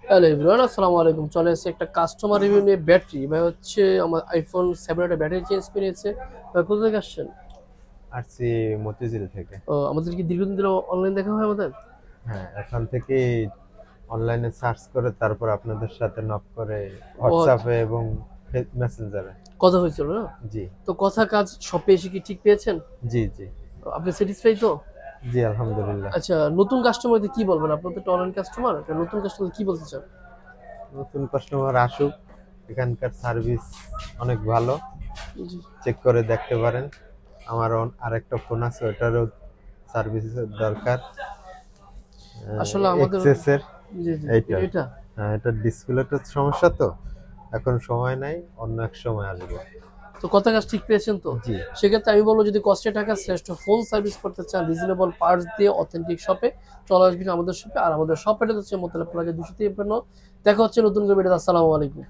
Hello everyone, আসসালামু আলাইকুম। চলে এসেছে একটা কাস্টমার রিভিউ নিয়ে। ব্যাটারি ভাই হচ্ছে আমার আইফোন 7 এর ব্যাটারি চেঞ্জ করে নিয়েছে। ভাই কোথা থেকে আসছেন? আসছি মতিঝিল থেকে। ও, আমাদের কি দীর্ঘদিন ধরে অনলাইন দেখা হয় আমাদের? হ্যাঁ, এখান থেকে অনলাইনে সার্চ করে তারপর আপনাদের সাথে নক করে ও আচ্ছা, হোয়াটসঅ্যাপে এবং মেসেঞ্জারে। কথা হয়েছিল না? জি, তো কথা কাজ শপে এসে কি ঠিক পেয়েছেন? জি, জি, আপনি স্যাটিসফাই তো? জি, আলহামদুলিল্লাহ। আচ্ছা, নতুন কাস্টমারদের কি বলবেন? আপনার তো একটা অনলাইন কাস্টমার, একটা নতুন কাস্টমার কি বলতে চান? নতুন কাস্টমার আসুক, এখানকার সার্ভিস অনেক ভালো, জি, চেক করে দেখতে পারেন। আমার আরেকটা ফোন আছে, ওটারও সার্ভিসের দরকার, আসলে আমাদের এক্সেসের। জি জি এইটা, এটা হ্যাঁ, এটা ডিসপ্লেটার সমস্যা তো, এখন সময় নাই, অন্য এক সময় আসবো। তো কথা কাজ ঠিক পেয়েছেন তো? জি, সেক্ষেত্রে আমি বলবো, যদি কষ্টে টাকা শ্রেষ্ঠ ফোন সার্ভিস করতে চান রিজনেবল পার্টস দিয়ে অথেন্টিক শপে, চলে আসবেন আমাদের শপে। আর আমাদের শপ এটা হচ্ছে মোতালা প্লাজা 253। দেখা হচ্ছে নতুন করে ভিডিওতে। আসসালামু আলাইকুম।